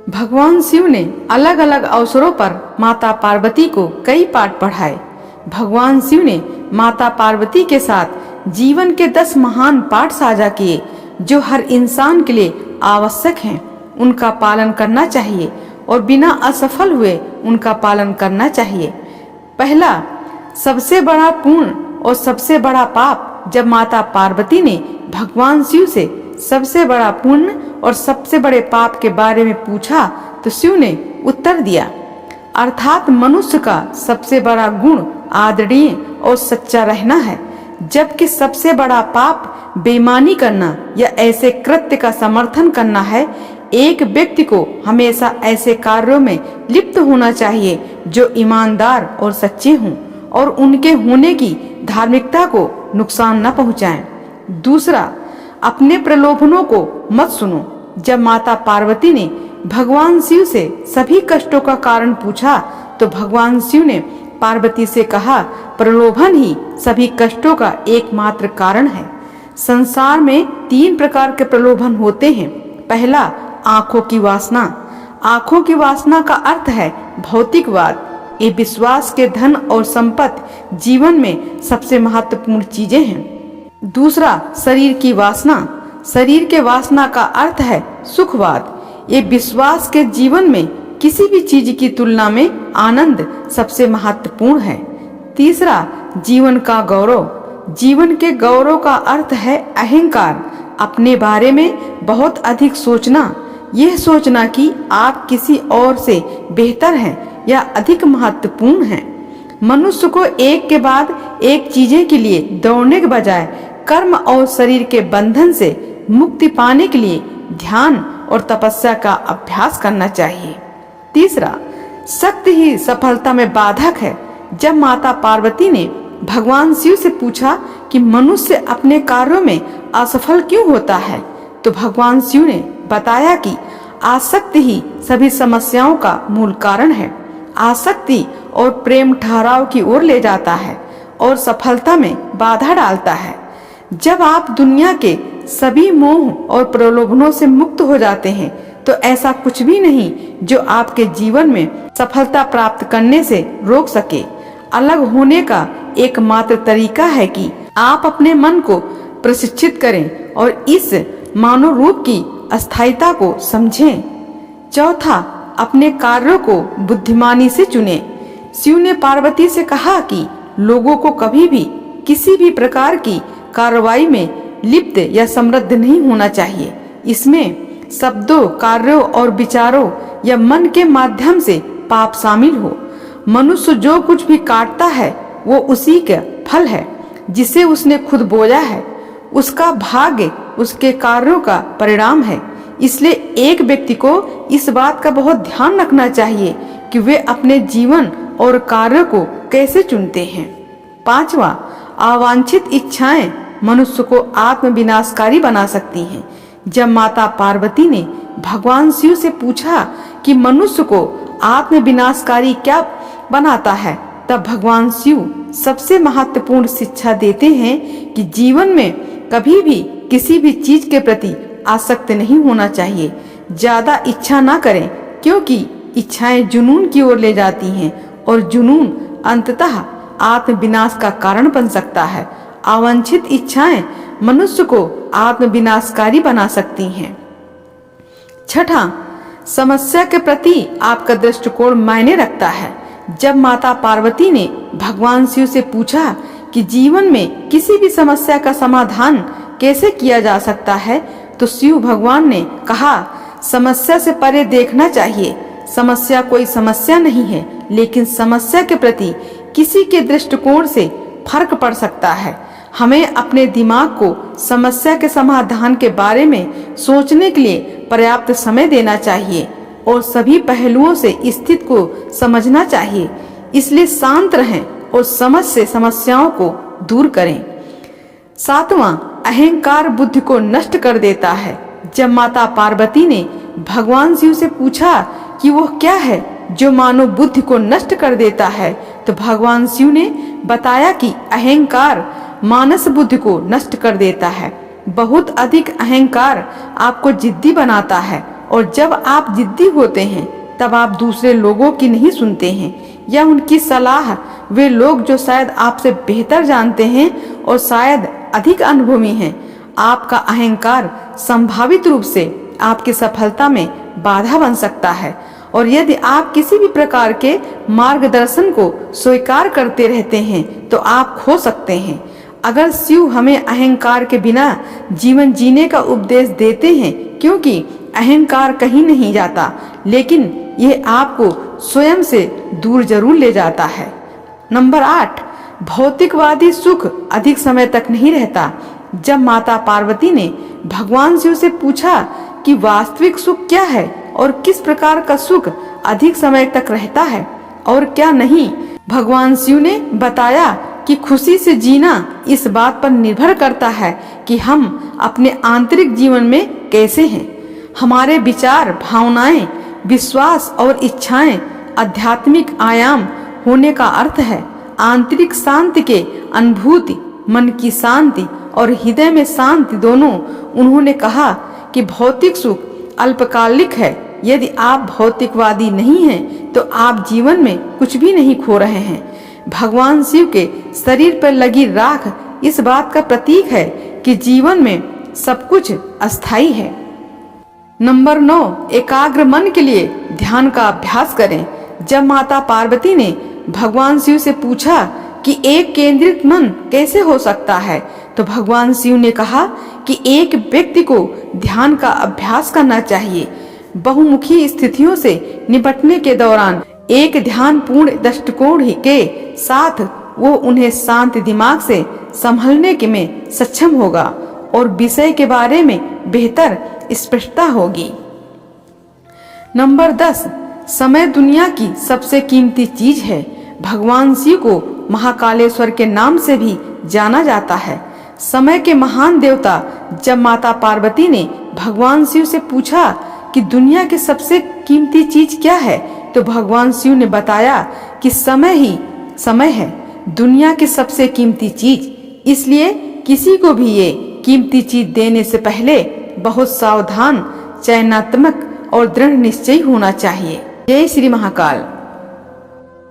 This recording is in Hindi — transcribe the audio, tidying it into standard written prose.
भगवान शिव ने अलग अलग अवसरों पर माता पार्वती को कई पाठ पढ़ाए। भगवान शिव ने माता पार्वती के साथ जीवन के 10 महान पाठ साझा किए जो हर इंसान के लिए आवश्यक हैं। उनका पालन करना चाहिए और बिना असफल हुए उनका पालन करना चाहिए। पहला, सबसे बड़ा पुण्य और सबसे बड़ा पाप। जब माता पार्वती ने भगवान शिव से सबसे बड़ा पुण्य और सबसे बड़े पाप के बारे में पूछा तो शिव ने उत्तर दिया, अर्थात मनुष्य का सबसे बड़ा गुण आदरणीय और सच्चा रहना है, जबकि सबसे बड़ा पाप बेईमानी करना या ऐसे कृत्य का समर्थन करना है। एक व्यक्ति को हमेशा ऐसे कार्यों में लिप्त होना चाहिए जो ईमानदार और सच्चे हों और उनके होने की धार्मिकता को नुकसान न पहुंचाएं। दूसरा, अपने प्रलोभनों को मत सुनो। जब माता पार्वती ने भगवान शिव से सभी कष्टों का कारण पूछा तो भगवान शिव ने पार्वती से कहा, प्रलोभन ही सभी कष्टों का एकमात्र कारण है। संसार में 3 प्रकार के प्रलोभन होते हैं। पहला, आंखों की वासना। आंखों की वासना का अर्थ है भौतिकवाद। ये विश्वास के धन और संपत्ति जीवन में सबसे महत्वपूर्ण चीजें हैं। दूसरा, शरीर की वासना। शरीर के वासना का अर्थ है सुखवाद। ये विश्वास के जीवन में किसी भी चीज की तुलना में आनंद सबसे महत्वपूर्ण है। तीसरा, जीवन का गौरव। जीवन के गौरव का अर्थ है अहंकार। अपने बारे में बहुत अधिक सोचना, यह सोचना कि आप किसी और से बेहतर हैं या अधिक महत्वपूर्ण हैं। मनुष्य को एक के बाद एक चीजें के लिए दौड़ने के बजाय कर्म और शरीर के बंधन से मुक्ति पाने के लिए ध्यान और तपस्या का अभ्यास करना चाहिए। तीसरा, शक्ति ही सफलता में बाधक है। जब माता पार्वती ने भगवान शिव से पूछा कि मनुष्य अपने कार्यों में असफल क्यों होता है तो भगवान शिव ने बताया कि आसक्ति ही सभी समस्याओं का मूल कारण है। आसक्ति और प्रेम ठहराव की ओर ले जाता है और सफलता में बाधा डालता है। जब आप दुनिया के सभी मोह और प्रलोभनों से मुक्त हो जाते हैं तो ऐसा कुछ भी नहीं जो आपके जीवन में सफलता प्राप्त करने से रोक सके। अलग होने का एकमात्र तरीका है कि आप अपने मन को प्रशिक्षित करें और इस मानव रूप की अस्थायीता को समझें। चौथा, अपने कार्यों को बुद्धिमानी से चुनें। शिव ने पार्वती से कहा कि लोगों को कभी भी किसी भी प्रकार की कार्रवाई में लिप्त या समृद्ध नहीं होना चाहिए। इसमें शब्दों, कार्यों और विचारों या मन के माध्यम से पाप शामिल हो। मनुष्य जो कुछ भी काटता है वो उसी का फल है जिसे उसने खुद बोया है। उसका भाग्य उसके कार्यों का परिणाम है। इसलिए एक व्यक्ति को इस बात का बहुत ध्यान रखना चाहिए कि वे अपने जीवन और कार्यों को कैसे चुनते हैं। पांचवा, अवांछित इच्छाएं मनुष्य को आत्म विनाशकारी बना सकती हैं। जब माता पार्वती ने भगवान शिव से पूछा कि मनुष्य को आत्म विनाशकारी क्या बनाता है तब भगवान शिव सबसे महत्वपूर्ण शिक्षा देते हैं कि जीवन में कभी भी किसी भी चीज के प्रति आसक्त नहीं होना चाहिए। ज्यादा इच्छा ना करें क्योंकि इच्छाएं जुनून की ओर ले जाती हैं और जुनून अंततः आत्म विनाश का कारण बन सकता है। अवांछित इच्छाएं मनुष्य को आत्म विनाशकारी बना सकती हैं। छठा, समस्या के प्रति आपका दृष्टिकोण मायने रखता है। जब माता पार्वती ने भगवान शिव से पूछा कि जीवन में किसी भी समस्या का समाधान कैसे किया जा सकता है तो शिव भगवान ने कहा, समस्या से परे देखना चाहिए। समस्या कोई समस्या नहीं है, लेकिन समस्या के प्रति किसी के दृष्टिकोण से फर्क पड़ सकता है। हमें अपने दिमाग को समस्या के समाधान के बारे में सोचने के लिए पर्याप्त समय देना चाहिए और सभी पहलुओं से स्थिति को समझना चाहिए। इसलिए शांत रहें और समझ से समस्याओं को दूर करें। सातवां, अहंकार बुद्धि को नष्ट कर देता है। जब माता पार्वती ने भगवान शिव से पूछा कि वह क्या है जो मानव बुद्धि को नष्ट कर देता है तो भगवान शिव ने बताया कि अहंकार मानस बुद्धि को नष्ट कर देता है। बहुत अधिक अहंकार आपको जिद्दी बनाता है और जब आप जिद्दी होते हैं तब आप दूसरे लोगों की नहीं सुनते हैं या उनकी सलाह। वे लोग जो शायद आपसे बेहतर जानते हैं और शायद अधिक अनुभवी हैं। आपका अहंकार संभावित रूप से आपकी सफलता में बाधा बन सकता है, और यदि आप किसी भी प्रकार के मार्गदर्शन को स्वीकार करते रहते हैं तो आप खो सकते हैं। अगर शिव हमें अहंकार के बिना जीवन जीने का उपदेश देते हैं, क्योंकि अहंकार कहीं नहीं जाता, लेकिन यह आपको स्वयं से दूर जरूर ले जाता है। नंबर 8, भौतिकवादी सुख अधिक समय तक नहीं रहता। जब माता पार्वती ने भगवान शिव से पूछा कि वास्तविक सुख क्या है और किस प्रकार का सुख अधिक समय तक रहता है और क्या नहीं, भगवान शिव ने बताया कि खुशी से जीना इस बात पर निर्भर करता है कि हम अपने आंतरिक जीवन में कैसे हैं। हमारे विचार, भावनाएं, विश्वास और इच्छाएं आध्यात्मिक आयाम होने का अर्थ है। आंतरिक शांति के अनुभूति, मन की शांति और हृदय में शांति दोनों। उन्होंने कहा कि भौतिक सुख अल्पकालिक है। यदि आप भौतिकवादी नहीं हैं तो आप जीवन में कुछ भी नहीं खो रहे हैं। भगवान शिव के शरीर पर लगी राख इस बात का प्रतीक है कि जीवन में सब कुछ अस्थायी है। नंबर 9, एकाग्र मन के लिए ध्यान का अभ्यास करें। जब माता पार्वती ने भगवान शिव से पूछा कि एक केंद्रित मन कैसे हो सकता है, तो भगवान शिव ने कहा कि एक व्यक्ति को ध्यान का अभ्यास करना चाहिए। बहुमुखी स्थितियों से निपटने के दौरान एक ध्यानपूर्ण दृष्टिकोण के साथ वो उन्हें शांत दिमाग से संभलने के में सक्षम होगा और विषय के बारे में बेहतर स्पष्टता होगी। नंबर 10, समय दुनिया की सबसे कीमती चीज है। भगवान शिव को महाकालेश्वर के नाम से भी जाना जाता है, समय के महान देवता। जब माता पार्वती ने भगवान शिव से पूछा कि दुनिया की सबसे कीमती चीज क्या है, तो भगवान शिव ने बताया कि समय ही समय है, दुनिया की सबसे कीमती चीज। इसलिए किसी को भी ये कीमती चीज देने से पहले बहुत सावधान, चयनात्मक और दृढ़ निश्चयी होना चाहिए। जय श्री महाकाल।